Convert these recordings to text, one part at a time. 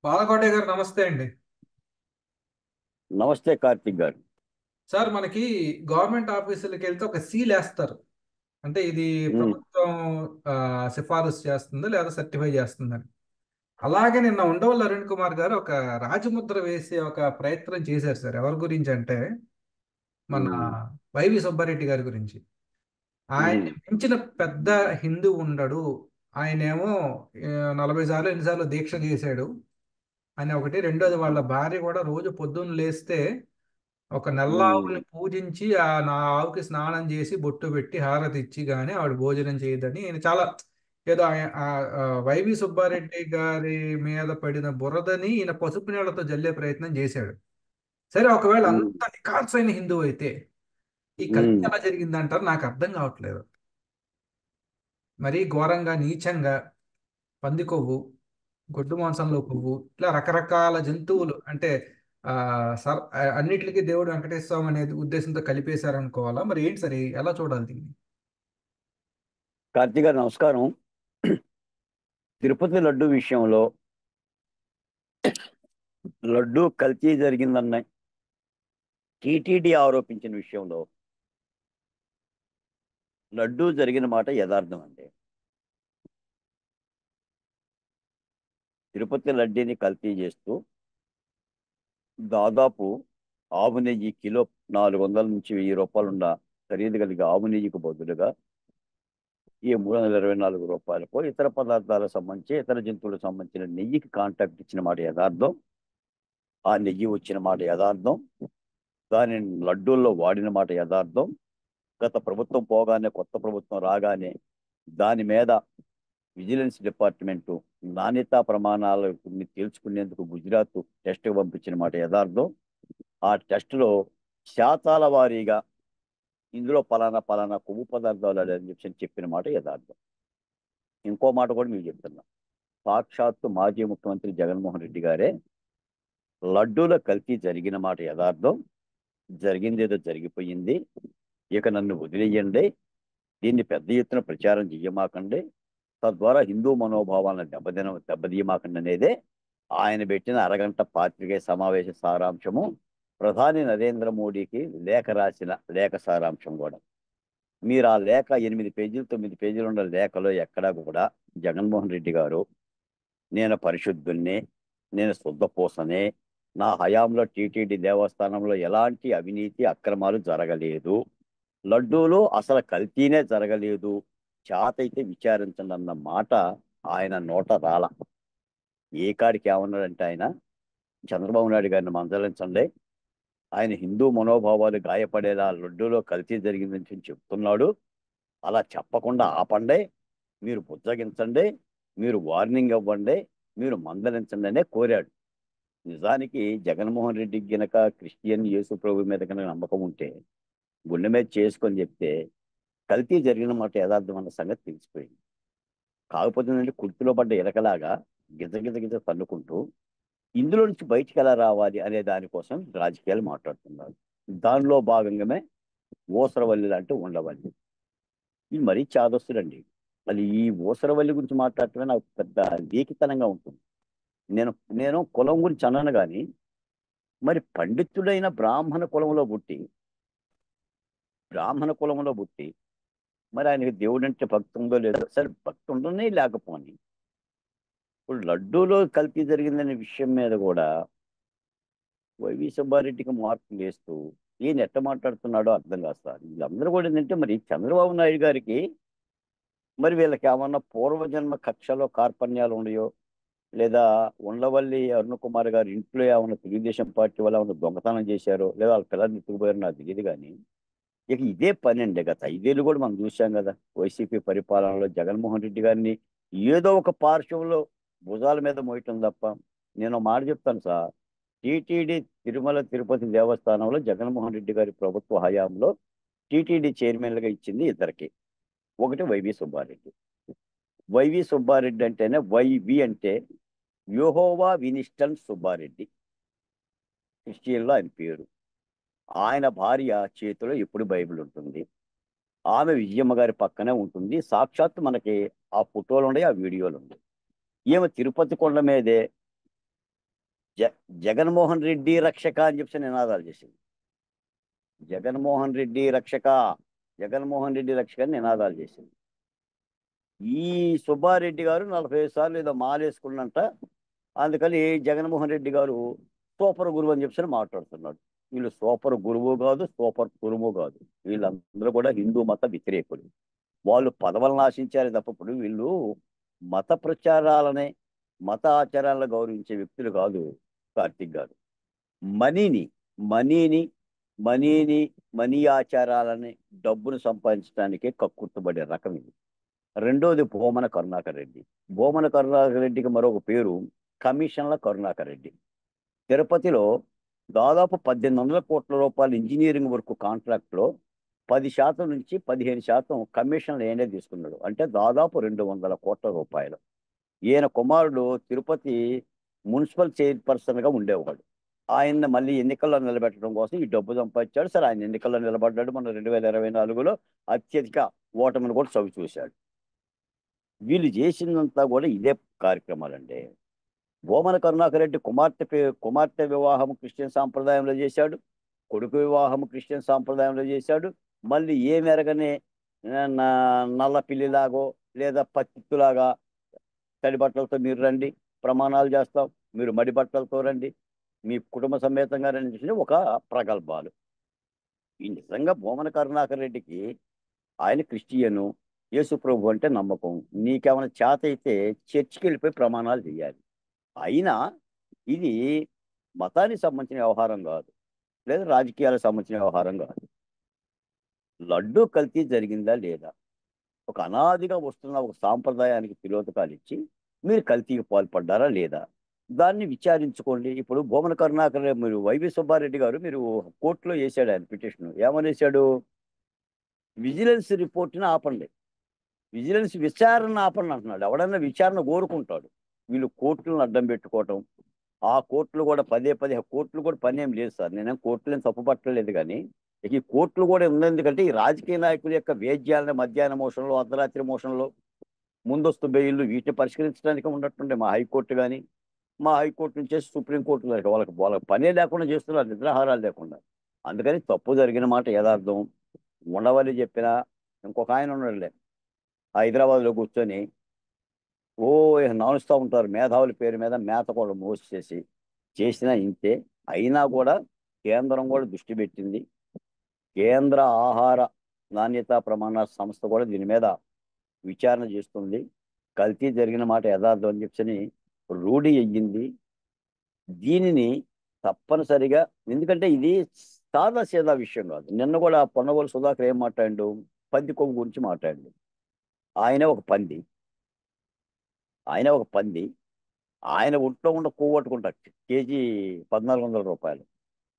బాలకోటయ్య గారు నమస్తే అండి. నమస్తే కార్తిక్ గారు. సార్ మనకి గవర్నమెంట్ ఆఫీసులకు వెళ్తే ఒక సీల్ వేస్తారు. అంటే ఇది ఉమ్, ప్రభుత్వం సిఫారసు చేస్తుంది లేదా సర్టిఫై చేస్తుందని. అలాగే నిన్న ఉండవల్లి అరుణ్ కుమార్ గారు ఒక రాజముద్ర వేసే ఒక ప్రయత్నం చేశారు సార్. ఎవరి గురించి అంటే మన ఉమ్, వైవి సుబ్బారెడ్డి గారి గురించి. ఉమ్, ఆయన్ని మించిన పెద్ద హిందూ ఉండడు. ఆయనేమో 40 సార్లు ఎన్నిసార్లు దీక్ష చేశాడు అని ఒకటి. రెండోది వాళ్ళ భార్య కూడా రోజు పొద్దున్న లేస్తే ఒక నల్ల ఉమ్, ఆవుని పూజించి ఆ నా ఆవుకి స్నానం చేసి బొట్టు పెట్టి హారతి ఇచ్చి గానీ ఆవిడ భోజనం చేయదని ఈయన చాలా ఏదో వైవి సుబ్బారెడ్డి గారి మీద పడిన బురదని ఈయన పసుపు నీళ్లతో జల్లే ప్రయత్నం చేశాడు. సరే, ఒకవేళ ఉమ్, అంత నిఖార్సైన హిందువు అయితే ఈ కల్తీ ఉమ్. ఎలా జరిగిందంటారు? నాకు అర్థం కావట్లేదు. మరీ ఘోరంగా నీచంగా పంది కొవ్వు, గొడ్డు మాంసంలో కొవ్వు, ఇట్లా రకరకాల జంతువులు అంటే అన్నిటికీ దేవుడు వెంకటేశ్వర స్వామి అనేది ఉద్దేశంతో కలిపేశారనుకోవాలా? మరి ఏంటి సరే, ఎలా చూడాలి దీన్ని? కార్తిక్ గారు నమస్కారం. తిరుపతి లడ్డు విషయంలో లడ్డు కల్తీ జరిగిందన్న టీటీడీ ఆరోపించిన విషయంలో లడ్డు జరిగిన మాట యథార్థం అండి. తిరుపతి లడ్డీని కల్తీ చేస్తూ దాదాపు ఆవు నెయ్యి కిలో 400 నుంచి 1000 రూపాయలు ఉన్న ఖరీదు కలిగే ఆవు నెయ్యికి బదులుగా ఈ 324 రూపాయలకు ఇతర పదార్థాలకు సంబంధించి ఇతర జంతువులకు సంబంధించిన నెయ్యికి కాంట్రాక్ట్ ఇచ్చిన మాట యథార్థం. ఆ నెయ్యి వచ్చిన మాట యథార్థం. దానిని లడ్డూల్లో వాడిన మాట యథార్థం. గత ప్రభుత్వం పోగానే కొత్త ప్రభుత్వం రాగానే దాని మీద విజిలెన్స్ డిపార్ట్మెంటు నాణ్యతా ప్రమాణాలను తేల్చుకునేందుకు గుజరాత్ టెస్ట్కి పంపించిన మాట యథార్థం. ఆ టెస్టులో శాతాల వారీగా ఇందులో పలానా పలానా కొవ్వు పదార్థాలు అని చెప్పిన మాట యథార్థం. ఇంకో మాట కూడా మీకు చెప్తున్నా. సాక్షాత్తు మాజీ ముఖ్యమంత్రి జగన్మోహన్ రెడ్డి గారే లడ్డూల కల్తీ జరిగిన మాట యథార్థం. జరిగిందేదో జరిగిపోయింది, ఇక నన్ను వదిలేయండి, దీన్ని పెద్ద ఎత్తున ప్రచారం చెయ్యమాకండి, తద్వారా హిందూ మనోభావాలను దెబ్బతీయమాకండి అనేదే ఆయన పెట్టిన అరగంట పాత్రికేయ సమావేశ సారాంశము. ప్రధాని నరేంద్ర మోడీకి లేఖ రాసిన లేఖ సారాంశం కూడా. మీరు ఆ లేఖ 8 పేజీలు 9 పేజీలు ఉన్న లేఖలో ఎక్కడా కూడా జగన్మోహన్ రెడ్డి గారు నేను పరిశుద్ధుణ్ణి, నేను శుద్ధపూసనే, నా హయాంలో టీటీడీ దేవస్థానంలో ఎలాంటి అవినీతి అక్రమాలు జరగలేదు, లడ్డూలో అసలు కల్తీనే జరగలేదు, చేతైతే విచారించండి అన్న మాట ఆయన నోట రాల. ఏ కాడికి ఏమన్నాడంటే ఆయన చంద్రబాబు నాయుడు గారిని మందలించండి, ఆయన హిందూ మనోభావాలు గాయపడేలా లడ్డూలో కల్తీ జరిగిందని చెప్తున్నాడు, అలా చెప్పకుండా ఆపండి, మీరు బుజ్జగించండి, మీరు వార్నింగ్ ఇవ్వండి, మీరు మందలించండి అనే కోరాడు. నిజానికి జగన్మోహన్ రెడ్డికి గనక క్రిస్టియన్ యేసు ప్రభు మీద కనుక నమ్మకం ఉంటే గుండె మీద చేసుకొని చెప్తే కల్తీ జరిగిన మాట యథార్థం అన్న సంగతి తెలిసిపోయింది. కాకపోతే ఏంటంటే కుర్తిలో పడ్డ ఎలకలాగా గిజ గిజ గిజ తన్నుకుంటూ ఇందులో నుంచి బయటికి ఎలా రావాలి అనే దానికోసం రాజకీయాలు మాట్లాడుతున్నారు. దానిలో భాగంగానే ఊసరవల్లి లాంటి ఉండవల్లి ఇది మరీ చాదస్తులండి. మళ్ళీ ఈ ఊసరవల్లి గురించి మాట్లాడటమే నాకు పెద్ద లేఖితనంగా ఉంటుంది. నేను నేను కులం గురించి అన్నాను కానీ మరి పండితుడైన బ్రాహ్మణ కులంలో పుట్టి మరి ఆయనకి దేవుడు అంటే భక్తి ఉందో లేదో, సరే భక్తి ఉండనే లేకపోని ఇప్పుడు లడ్డూలో కల్తీ జరిగిందనే విషయం మీద కూడా వైవి సుబ్బారెడ్డికి మార్పులు వేస్తూ ఈయన ఎట్ట మాట్లాడుతున్నాడో అర్థం కాదు సార్. వీళ్ళందరూ కూడా ఏంటంటే మరి చంద్రబాబు నాయుడు గారికి మరి వీళ్ళకి ఏమన్నా పూర్వజన్మ కక్షలో కార్పణ్యాలు ఉన్నాయో, లేదా ఉండవల్లి అరుణ్ కుమార్ గారి ఇంట్లో ఏమన్నా తెలుగుదేశం పార్టీ వాళ్ళు ఏమన్నా దొంగతనం చేశారో, లేదా వాళ్ళ పిల్లల్ని ఎత్తుకుపోయారో నాకు తెలియదు కానీ ఇక ఇదే పని అండి. గత 5 ఏళ్ళు కూడా మనం చూసాం కదా వైసీపీ పరిపాలనలో జగన్మోహన్ రెడ్డి గారిని ఏదో ఒక పార్శ్వంలో భుజాల మీద మోయటం తప్ప. నేను ఒక మాట చెప్తాను సార్, టీటీడీ తిరుమల తిరుపతి దేవస్థానంలో జగన్మోహన్ రెడ్డి గారి ప్రభుత్వ హయాంలో టీటీడీ చైర్మన్లుగా ఇచ్చింది ఇద్దరికి. ఒకటి వైవి సుబ్బారెడ్డి. వైవి సుబ్బారెడ్డి అంటేనే వైవి అంటే యెహోవా వినిస్టన్ సుబ్బారెడ్డి, క్రిస్టియన్లో ఆయన పేరు. ఆయన భార్య చేతిలో ఎప్పుడు బైబిల్ ఉంటుంది, ఆమె విజయమ్మ గారి పక్కనే ఉంటుంది. సాక్షాత్తు మనకి ఆ ఫోటోలు ఉన్నాయి, ఆ వీడియోలు ఉన్నాయి. ఈమె తిరుపతి కొండ మీదే జ జగన్మోహన్ రెడ్డి రక్షక అని చెప్పి నినాదాలు చేసింది. జగన్మోహన్ రెడ్డి రక్షక, జగన్మోహన్ రెడ్డి రక్షక అని నినాదాలు చేసింది. ఈ సుబ్బారెడ్డి గారు 45 సార్లు ఏదో మాలేసుకున్నంట. అందుకని జగన్మోహన్ రెడ్డి గారు సూపర్ గురువు అని చెప్పి మాట్లాడుతున్నాడు. వీళ్ళు సూపర్ గురువు కాదు, సూపర్ గురువు కాదు. వీళ్ళందరూ కూడా హిందూ మత వ్యతిరేకులు. వాళ్ళు పదవులను ఆశించారు తప్ప ఇప్పుడు వీళ్ళు మత ప్రచారాలనే, మత ఆచారాలను గౌరవించే వ్యక్తులు కాదు. కార్తీక్ గారు మనీని మనీని మనీని మనీ ఆచారాలని, డబ్బును సంపాదించడానికే కక్కుర్తుబడే రకం ఇది. రెండోది భూమన కరుణాకర్ రెడ్డి. భూమన కరుణాకర్ రెడ్డికి మరొక పేరు కమిషన్ల కరుణాకర్ రెడ్డి. తిరుపతిలో దాదాపు 1800 కోట్ల రూపాయల ఇంజనీరింగ్ వర్క్ కాంట్రాక్ట్లో 10% నుంచి 15% కమిషన్లు ఏనే తీసుకున్నాడు. అంటే దాదాపు 200 కోట్ల రూపాయలు. ఈయన కుమారుడు తిరుపతి మున్సిపల్ చైర్పర్సన్గా ఉండేవాడు. ఆయన్ని మళ్ళీ ఎన్నికల్లో నిలబెట్టడం కోసం ఈ డబ్బు సంపాదించాడు. సరే, ఆయన ఎన్నికల్లో నిలబడ్డాడు. మన 2024లో అత్యధిక ఓటమిని కూడా చవి చూశాడు. వీళ్ళు చేసిందంతా కూడా ఇదే కార్యక్రమాలండి. భూమన కరుణాకర్ రెడ్డి కుమార్తె వివాహం క్రిస్టియన్ సాంప్రదాయంలో చేశాడు. కొడుకు వివాహం క్రిస్టియన్ సాంప్రదాయంలో చేశాడు. మళ్ళీ ఏ మెరగనే నల్ల పిల్లిలాగో లేదా పత్తిలాగా తడి బట్టలతో మీరు రండి, ప్రమాణాలు చేస్తాం, మీరు మడి బట్టలతో రండి, మీ కుటుంబ సమేతంగా రండి, ఒక ప్రగల్భాలు. ఈ నిజంగా భూమన కరుణాకర్ రెడ్డికి ఆయన క్రిస్టియను, యేసు ప్రభు అంటే నమ్మకం. నీకేమైనా చేత అయితే చర్చికి వెళ్ళిపోయి ప్రమాణాలు చేయాలి. అయినా ఇది మతానికి సంబంధించిన వ్యవహారం కాదు, లేదా రాజకీయాలకు సంబంధించిన వ్యవహారం కాదు. లడ్డూ కల్తీ జరిగిందా లేదా, ఒక అనాదిగా వస్తున్న ఒక సాంప్రదాయానికి తిలోదకాలు ఇచ్చి మీరు కల్తీకి పాల్పడ్డారా లేదా, దాన్ని విచారించుకోండి. ఇప్పుడు భూమన కరుణాకర్ మీరు వైవి సుబ్బారెడ్డి గారు మీరు కోర్టులో వేసాడు ఆయన పిటిషన్. ఏమని వేశాడు? విజిలెన్స్ రిపోర్ట్ని ఆపండి, విజిలెన్స్ విచారణ ఆపండి అంటున్నాడు. ఎవడన్నా విచారణ కోరుకుంటాడు. వీళ్ళు కోర్టులను అడ్డం పెట్టుకోవటం, ఆ కోర్టులు కూడా పదే కోర్టులు కూడా పని ఏం లేదు సార్. నేనేం కోర్టులను తప్పు పట్టలేదు, కానీ ఇక ఈ కోర్టులు కూడా ఉంది. ఎందుకంటే ఈ రాజకీయ నాయకుల యొక్క వేద్యాలను మధ్యాహ్న మోషన్లో, అర్ధరాత్రి మోషన్లో, ముందస్తు బెయిల్లు వీటిని పరిష్కరించడానికి ఉన్నట్టుండే మా హైకోర్టు కానీ, మా హైకోర్టు నుంచి సుప్రీంకోర్టు వాళ్ళకి పనే లేకుండా చేస్తున్నారు, నిద్రాహారాలు లేకుండా. అందుకని తప్పు జరిగిన మాట యథార్థం ఉండవని చెప్పిన ఇంకొక ఆయన ఉన్నాడులే, హైదరాబాద్లో కూర్చొని ఓ నానుస్తూ ఉంటారు. మేధావుల పేరు మీద మేత కూడా మోసేసి చేసినా ఇంతే. అయినా కూడా కేంద్రం కూడా దృష్టి పెట్టింది. కేంద్ర ఆహార నాణ్యతా ప్రమాణ సంస్థ కూడా దీని మీద విచారణ చేస్తుంది. కల్తీ జరిగిన మాట యథార్థం అని చెప్పని రూఢి అయ్యింది. దీనిని తప్పనిసరిగా, ఎందుకంటే ఇది సాదా సీదా విషయం కాదు. నిన్న కూడా పొన్నగోలు సుధాకర్ ఏం మాట్లాడు? పంది కొవ్వు గురించి మాట్లాడు. ఆయన ఒక పంది, ఆయన ఒక పంది, ఆయన ఒంట్లో ఉన్న కొవ్వు పట్టుకుంటారు కేజీ 1400 రూపాయలు.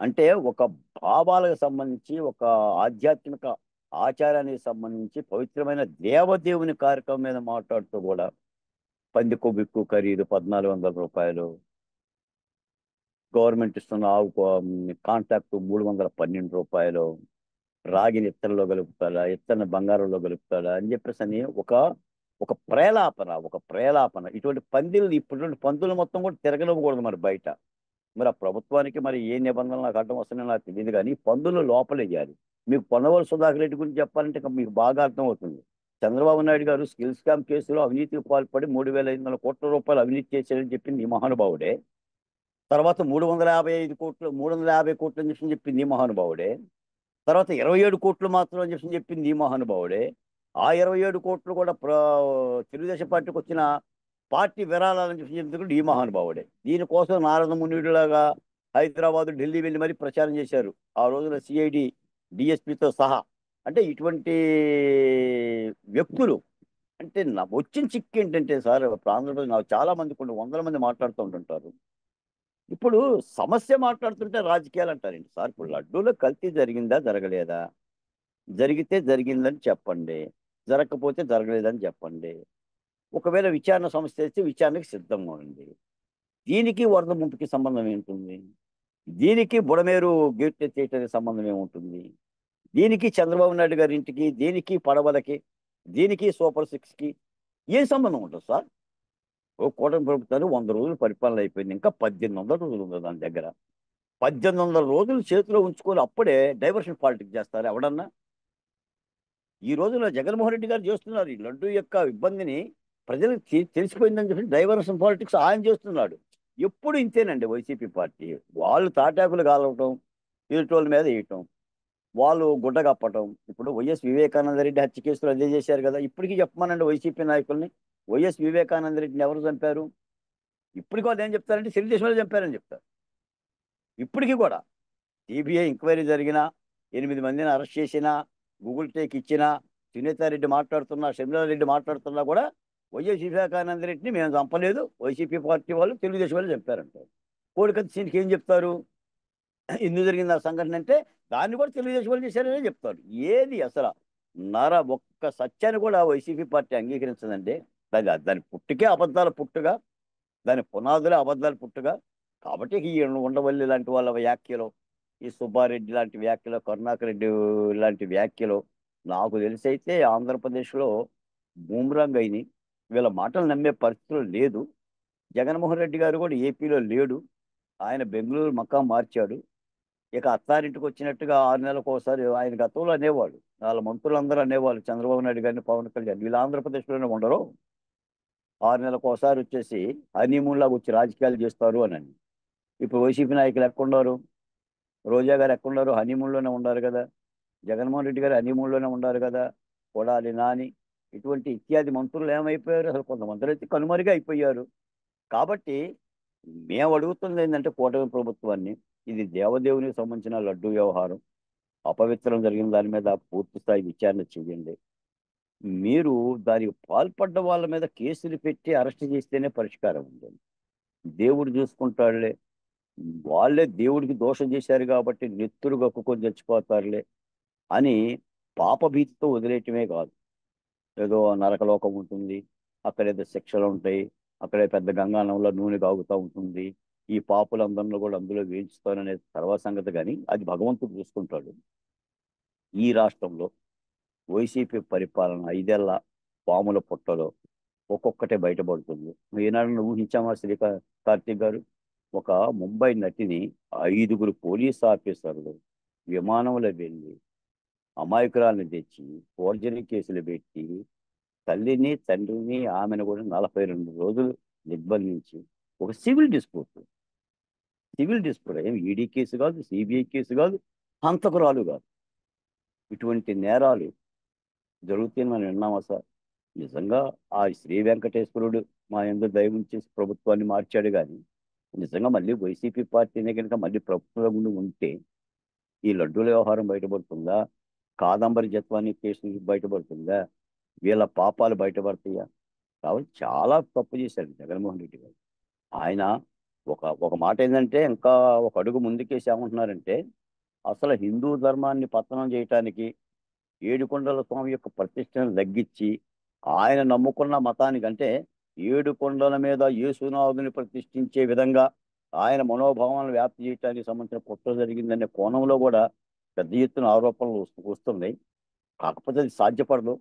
అంటే ఒక భావాలకు సంబంధించి, ఒక ఆధ్యాత్మిక ఆచారానికి సంబంధించి పవిత్రమైన దేవదేవుని కార్యక్రమం మీద మాట్లాడుతూ కూడా పంది కొవ్వు ఎక్కువ ఖరీదు 1400 రూపాయలు, గవర్నమెంట్ ఇస్తున్న ఆవు కాంట్రాక్ట్ 312 రూపాయలు, రాగిని ఇత్తడిలో కలుపుతాడా, ఇత్తడిని బంగారంలో కలుపుతాడా అని చెప్పేసి అని ఒక ఒక ప్రేలాపన. ఇటువంటి పందిలు, ఇటువంటి పందులు మొత్తం కూడా తిరగనివ్వకూడదు మరి బయట. మరి ఆ ప్రభుత్వానికి మరి ఏ నిబంధనలు నాకు అడ్డం వస్తున్నాయో నాకు తెలియదు, కానీ పందులు లోపలేయాలి. మీకు పొన్నవోలు సుధాకర్ రెడ్డి గురించి చెప్పాలంటే మీకు బాగా అర్థమవుతుంది. చంద్రబాబు నాయుడు గారు స్కిల్ స్కామ్ కేసులో అవినీతికి పాల్పడి 3500 కోట్ల రూపాయలు అవినీతి చేశారని చెప్పింది ఈ మహానుభావుడే. తర్వాత 350 కోట్లు అని చెప్పింది ఈ మహానుభావుడే. తర్వాత 27 కోట్లు మాత్రం అని చెప్పింది ఈ మహానుభావుడే. ఆ 27 కోట్లు కూడా తెలుగుదేశం పార్టీకి వచ్చిన పార్టీ విరాళాలని చెప్పింది ఈ మహానుభావుడే. దీనికోసం నారద మునిలాగా హైదరాబాద్, ఢిల్లీ వెళ్ళి మరీ ప్రచారం చేశారు ఆ రోజున సిఐడి డిఎస్పితో సహా. అంటే ఇటువంటి వ్యక్తులు అంటే వచ్చిన చిక్కు ఏంటంటే సార్, ఆంధ్రప్రదేశ్ నాకు చాలా మంది, కొన్ని 100 మంది మాట్లాడుతూ ఉంటుంటారు. ఇప్పుడు సమస్య మాట్లాడుతుంటే రాజకీయాలు అంటారండి సార్. ఇప్పుడు లడ్డూలో కల్తీ జరిగిందా జరగలేదా? జరిగితే జరిగిందని చెప్పండి, జరగకపోతే జరగలేదని చెప్పండి. ఒకవేళ విచారణ సంస్థ చేస్తే విచారణకి సిద్ధంగా ఉంది. దీనికి వరద ముంపుకి సంబంధం ఏంటుంది? దీనికి బుడమేరు గేట్ ఎత్తేయటానికి సంబంధం ఏముంటుంది? దీనికి చంద్రబాబు నాయుడు గారి ఇంటికి, దీనికి పడవలకి, దీనికి సూపర్ సిక్స్కి ఏం సంబంధం ఉంటుంది సార్? ఓ కూటమి ప్రభుత్వానికి 100 రోజులు పరిపాలన అయిపోయింది. ఇంకా 1800 రోజులు ఉంది దాని దగ్గర. 1800 రోజులు చేతిలో ఉంచుకొని అప్పుడే డైవర్షన్ పాలిటిక్స్ చేస్తారు ఎవడన్నా? ఈ రోజున జగన్మోహన్ రెడ్డి గారు చేస్తున్నారు ఈ లడ్డు యొక్క ఇబ్బందిని ప్రజలకు తెలిసిపోయిందని చెప్పి డైవర్షన్ పాలిటిక్స్ ఆయన చేస్తున్నాడు. ఎప్పుడు ఇంతేనండి వైసీపీ పార్టీ. వాళ్ళు తాటాకులు కాలవటం, ఎదుటోళ్ళ మీద వేయటం, వాళ్ళు గుడ్డ కప్పటం. ఇప్పుడు వైఎస్ వివేకానంద రెడ్డి హత్య కేసులో అదే చేశారు కదా. ఇప్పటికీ చెప్పమనండి వైసీపీ నాయకుల్ని, వైఎస్ వివేకానంద రెడ్డిని ఎవరు చంపారు? ఇప్పటికీ వాళ్ళు ఏం చెప్తారంటే తెలుగుదేశం వాళ్ళు చంపారని చెప్తారు. ఇప్పటికీ కూడా సిబిఐ ఎంక్వైరీ జరిగినా, 8 మందిని అరెస్ట్ చేసినా, గూగుల్ టేక్ ఇచ్చినా, సునీతారెడ్డి మాట్లాడుతున్నా, షర్మిలారెడ్డి మాట్లాడుతున్నా కూడా వైఎస్ వివేకానంద రెడ్డిని మేము చంపలేదు, వైసీపీ పార్టీ వాళ్ళు తెలుగుదేశం వాళ్ళు చంపారంటారు. కోడికత్తి సీన్కి ఏం చెప్తారు? ఎందుకు జరిగింది ఆ సంఘటన అంటే దాన్ని కూడా తెలుగుదేశం వాళ్ళు చేశారనే చెప్తారు. ఏది అసలు ఒక్క సత్యాన్ని కూడా వైసీపీ పార్టీ అంగీకరించదండి. దాని పుట్టుకే అబద్ధాల పుట్టుగా, దాని పునాదులే అబద్ధాలు పుట్టుగా. కాబట్టి ఈ ఉండవల్లి లాంటి వాళ్ళ వ్యాఖ్యలు, ఈ సుబ్బారెడ్డి లాంటి వ్యాఖ్యలు, కరుణాకర్ రెడ్డి లాంటి వ్యాఖ్యలు నాకు తెలిసి అయితే ఆంధ్రప్రదేశ్లో బూమ్రాంగ్ అయినాయి. వీళ్ళ మాటలు నమ్మే పరిస్థితులు లేదు. జగన్మోహన్ రెడ్డి గారు కూడా ఏపీలో లేడు. ఆయన బెంగళూరు మకాం మార్చాడు. ఇక అత్తారింటికి వచ్చినట్టుగా 6 నెలలకు ఒకసారి ఆయన గతంలో అనేవాడు, వాళ్ళ మంత్రులందరూ అనేవాళ్ళు, చంద్రబాబు నాయుడు గారిని, పవన్ కళ్యాణ్ వీళ్ళు ఆంధ్రప్రదేశ్లోనే ఉండరు, 6 నెలలకు ఒకసారి వచ్చేసి హనీమూన్ లాగా వచ్చి రాజకీయాలు చేస్తారు అని. ఇప్పుడు వైసీపీ నాయకులు ఎక్కడున్నారు? రోజా గారు ఎక్కడున్నారు? హనీమూన్లోనే ఉన్నారు కదా. జగన్మోహన్ రెడ్డి గారు హనీమూన్లోనే ఉన్నారు కదా. కొడాలి నాని ఇటువంటి ఇత్యాది మంత్రులు ఏమైపోయారు? అసలు కొంతమంది అయితే కనుమరుగా అయిపోయారు. కాబట్టి మేము అడుగుతుంది ఏంటంటే కూటమి ప్రభుత్వాన్ని, ఇది దేవదేవునికి సంబంధించిన లడ్డు వ్యవహారం, అపవిత్రం జరిగిన దాని మీద పూర్తి స్థాయి విచారణ చేయండి. మీరు దానికి పాల్పడ్డ వాళ్ళ మీద కేసులు పెట్టి అరెస్ట్ చేస్తేనే పరిష్కారం ఉంటుంది. దేవుడు చూసుకుంటాడులే, వాళ్ళే దేవుడికి దోషం చేశారు కాబట్టి నెత్తురు కక్కుకొని చచ్చిపోతారులే అని పాపభీతితో వదిలేయటమే కాదు. ఏదో నరకలోకం ఉంటుంది, అక్కడేదో శిక్షలు ఉంటాయి, అక్కడే పెద్ద గంగానంలో నూనె కాగుతూ ఉంటుంది, ఈ పాపులందరిలో కూడా అందులో వేయించుతాననే తర్వాత సంగతి. కానీ అది భగవంతుడు చూసుకుంటాడు. ఈ రాష్ట్రంలో వైసీపీ పరిపాలన 5 ఏళ్ల పాముల పుట్టలో ఒక్కొక్కటే బయటపడుతుంది. ఈనాడు ఊహించామా కార్తీక్ గారు? ఒక ముంబై నటిని 5గురు పోలీస్ ఆఫీసర్లు విమానంలో వెళ్ళి అమాయకురాలను తెచ్చి ఫోర్జరీ కేసులు పెట్టి తల్లిని తండ్రిని ఆమెను కూడా 42 రోజులు నిర్బంధించి ఒక సివిల్ డిస్ప్యూట్ ఏం ఈడీ కేసు కాదు, సిబిఐ కేసు కాదు, హంతకురాలు కాదు. ఇటువంటి నేరాలు జరుగుతాయని మనం విన్నామా సార్? నిజంగా ఆ శ్రీ వెంకటేశ్వరుడు మా యందు దయ ఉంచి ప్రభుత్వాన్ని మార్చాడు. కానీ నిజంగా మళ్ళీ వైసీపీ పార్టీనే కనుక మళ్ళీ ప్రభుత్వం ముందు ఉంటే ఈ లడ్డూల వ్యవహారం బయటపడుతుందా? కాదంబరి జత్వాని కేసు బయటపడుతుందా? వీళ్ళ పాపాలు బయటపడతాయా? కాబట్టి చాలా తప్పు చేశాడు జగన్మోహన్ రెడ్డి గారు. ఆయన ఒక ఒక మాట ఏంటంటే ఇంకా ఒక అడుగు ముందుకేసి ఏమంటున్నారంటే అసలు హిందూ ధర్మాన్ని పతనం చేయటానికి ఏడుకొండల స్వామి యొక్క ప్రతిష్టను తగ్గించి ఆయన నమ్ముకున్న మతానికి అంటే ఏడుకొండల మీద యేసునాథుని ప్రతిష్ఠించే విధంగా ఆయన మనోభావాలను వ్యాప్తి చేయడానికి సంబంధించిన కుట్ర జరిగిందనే కోణంలో కూడా పెద్ద ఎత్తున ఆరోపణలు వస్తున్నాయి. కాకపోతే అది సాధ్యపడదు.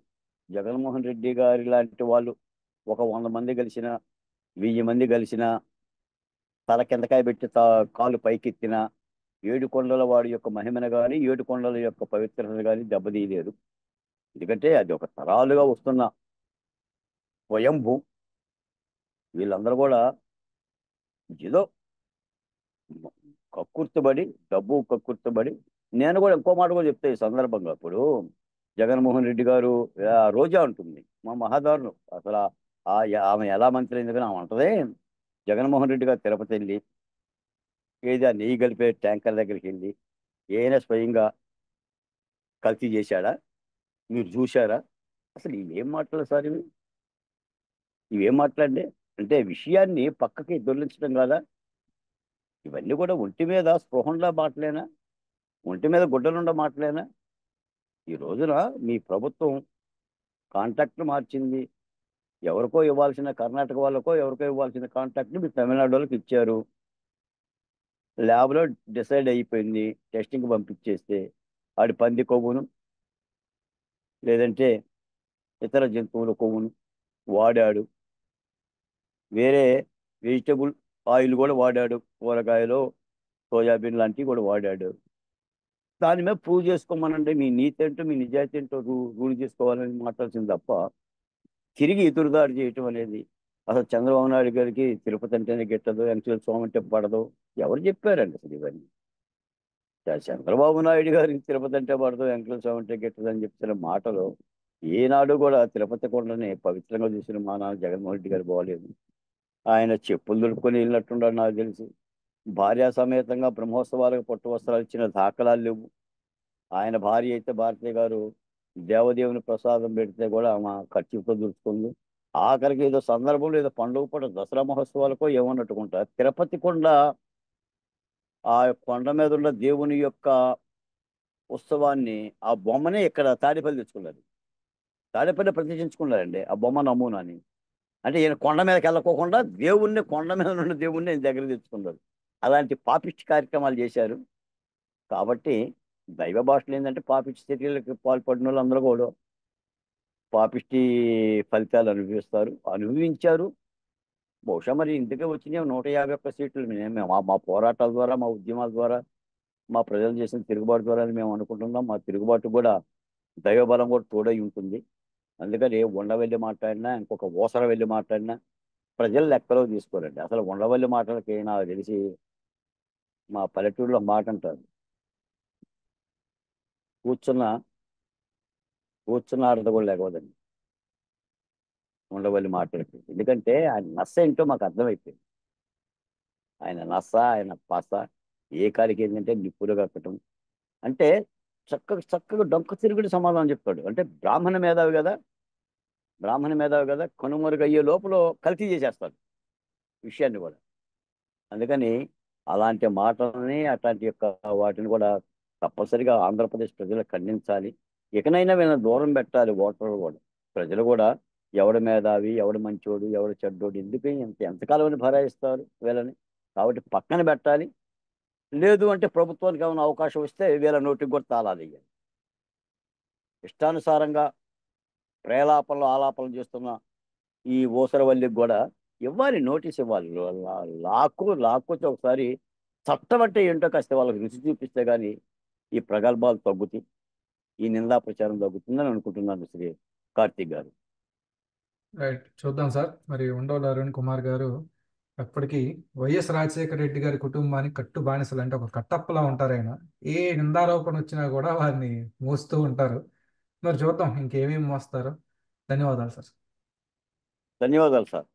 జగన్మోహన్ రెడ్డి గారి లాంటి వాళ్ళు ఒక 100 మంది కలిసిన, 1000 మంది కలిసిన, తల కిందకాయ పెట్టి కాలు పైకెత్తిన ఏడుకొండల వాడి యొక్క మహిమను కానీ, ఏడుకొండల యొక్క పవిత్రతను కానీ దెబ్బతీయలేరు. ఎందుకంటే అది ఒక తరాలుగా వస్తున్న స్వయంభూ. వీళ్ళందరూ కూడా ఏదో కక్కుర్తిబడి, డబ్బు కక్కుర్తిబడి. నేను కూడా ఇంకో మాట కూడా చెప్తా ఈ సందర్భంగా. ఇప్పుడు జగన్మోహన్ రెడ్డి గారు రోజా ఉంటుంది, మా మహాదారులు అసలు ఆమె ఎలా మంత్రి అయింది కానీ ఆమె అంటదే, జగన్మోహన్ రెడ్డి గారు తిరుపతి వెళ్ళి ఏది ఆ నెయ్యి కలిపే ట్యాంకర్ దగ్గరికి వెళ్ళి ఏమైనా స్వయంగా కల్తీ చేశాడా? మీరు చూశారా? అసలు ఇవేం మాటలు సార్ ఇవి? ఇవేం మాట్లాడే అంటే విషయాన్ని పక్కకి దొర్లించడం కాదా? ఇవన్నీ కూడా ఒంటి మీద స్పృహంలో మాటలేనా? ఒంటి మీద గుడ్డలుండ మాటలేనా? ఈ రోజున మీ ప్రభుత్వం కాంట్రాక్ట్ మార్చింది. ఎవరికో ఇవ్వాల్సిన కర్ణాటక వాళ్ళకో ఎవరికో ఇవ్వాల్సిన కాంట్రాక్ట్ని మీరు తమిళనాడు వాళ్ళకి ఇచ్చారు. ల్యాబ్లో డిసైడ్ అయిపోయింది, టెస్టింగ్ పంపించేస్తే ఆడి పంది కొవ్వును లేదంటే ఇతర జంతువుల కొవ్వును వాడాడు. వేరే వెజిటబుల్ ఆయిల్ కూడా వాడాడు, కూరగాయలు సోయాబీన్ లాంటివి కూడా వాడాడు. దాని మీద ప్రూవ్ చేసుకోమనండి, మీ నీతి ఏంటో మీ నిజాయితీ ఏంటో రూల్ చేసుకోవాలని మాట్లాడుతుంది తప్ప తిరిగి ఎదురుదాడి చేయటం అనేది. అసలు చంద్రబాబు నాయుడు గారికి తిరుపతి అంటేనే గిట్టదు, వెంకటేశ్వర స్వామి అంటే పడదు, ఎవరు చెప్పారండి అసలు ఇవన్నీ? చంద్రబాబు నాయుడు గారికి తిరుపతి అంటే పడదు, వెంకటేశ్వర స్వామి అంటే గిట్టదు అని చెప్తున్న మాటలు ఏనాడు కూడా తిరుపతి కొండని పవిత్రంగా చూసిన మా నాన్న జగన్మోహన్ రెడ్డి గారు బాగోలేదు. ఆయన చెప్పులు దులుపుకొని వెళ్ళినట్టున్నాడు నాకు తెలిసి. భార్యా సమేతంగా బ్రహ్మోత్సవాలకు పట్టు వస్త్రాలు ఇచ్చిన దాఖలాలు లేవు. ఆయన భార్య అయితే భారతి గారు దేవదేవుని ప్రసాదం పెడితే కూడా ఆమె ఖర్చుతో దులుచుకుంది. ఆఖరికి ఏదో సందర్భంలో ఏదో పండుగ పూట దసరా మహోత్సవాలకో ఏమన్నట్టుకుంటా తిరుపతి కొండ, ఆ కొండ మీద ఉన్న దేవుని యొక్క ఉత్సవాన్ని, ఆ బొమ్మనే ఇక్కడ తాడేపల్లి తెచ్చుకున్నారు. తాడేపల్లి ప్రతిష్ఠించుకున్నారండి ఆ బొమ్మ నమూనాని. అంటే ఈయన కొండ మీదకి వెళ్ళకోకుండా దేవుణ్ణి, కొండ మీద ఉన్న దేవుణ్ణి ఈయన దగ్గర తెచ్చుకున్నారు. అలాంటి పాపిష్టి కార్యక్రమాలు చేశారు. కాబట్టి దైవ భాషలు ఏంటంటే పాపిష్టి చర్యలకు పాల్పడిన వాళ్ళు అందరూ కూడా పాపిష్టి ఫలితాలు అనుభవిస్తారు, అనుభవించారు. బహుశా మరి ఇందుకే వచ్చినాయి 151 సీట్లు. మేము మా పోరాటాల ద్వారా, మా ఉద్యమాల ద్వారా, మా ప్రజలు చేసిన తిరుగుబాటు ద్వారా అని మేము అనుకుంటున్నాం. మా తిరుగుబాటు కూడా దైవబలం కూడా తోడై ఉంటుంది. అందుకని ఉండవెళ్ళి మాట్లాడినా, ఇంకొక ఊసర వెళ్ళి మాట్లాడినా ప్రజలు లెక్కలో తీసుకోరండి. అసలు ఉండవల్లి మాటలకి నాకు తెలిసి మా పల్లెటూరులో మాట అంటారు, కూర్చున్న కూర్చున్న ఆడత కూడా లేకపోదండి ఉండవల్లి మాటలకి. ఎందుకంటే ఆయన నస్స ఏంటో మాకు అర్థమైపోయింది. ఆయన నస్స, ఆయన పస ఏ కాడికి ఏంటంటే నిప్పులు కట్టడం. అంటే చక్కగా చక్కగా డొంక తిరుగుడు సమాధానం చెప్తాడు. అంటే బ్రాహ్మణ మేధావి కదా, కనుమరుగయ్యే లోపల కల్తీ చేసేస్తాడు విషయాన్ని కూడా. అందుకని అలాంటి మాటలని, అట్లాంటి యొక్క వాటిని కూడా తప్పనిసరిగా ఆంధ్రప్రదేశ్ ప్రజలు ఖండించాలి. ఇకనైనా వీళ్ళని దూరం పెట్టాలి ఓటర్లు కూడా. ప్రజలు కూడా ఎవడు మేధావి, ఎవడు మంచోడు, ఎవడు చెడ్డోడు, ఎందుకు ఎంతకాలం అని భరాయిస్తారు వీళ్ళని? కాబట్టి పక్కన పెట్టాలి. లేదు అంటే ప్రభుత్వానికి ఏమైనా అవకాశం వస్తే వీళ్ళ నోటికి కూడా తాళాలు వేయాలి. ఇష్టానుసారంగా ప్రేలాపనలు ఆలాపనలు చేస్తున్న ఈ ఊసరవల్లికి కూడా ఇవ్వాలి, నోటీస్ ఇవ్వాలి. లాక్కొచ్చి ఒకసారి చట్టం అంటే ఏంటో కాస్త వాళ్ళకి రుచి చూపిస్తే కానీ ఈ ప్రగల్భాలు తగ్గుతాయి, ఈ నిందా ప్రచారం తగ్గుతుందని అనుకుంటున్నాను శ్రీ కార్తీక్ గారు. రైట్, చూద్దాం సార్. మరి ఉండవల్లి అరుణ్ కుమార్ గారు ఎప్పటికీ వైఎస్ రాజశేఖర రెడ్డి గారి కుటుంబానికి కట్టు బానిసలు, అంటే ఒక కట్టప్పలా ఉంటారు ఆయన. ఏ నిందారోపణ వచ్చినా కూడా వారిని మోస్తూ ఉంటారు. మరి చూద్దాం ఇంకేమేమి మోస్తారో. ధన్యవాదాలు సార్. ధన్యవాదాలు సార్.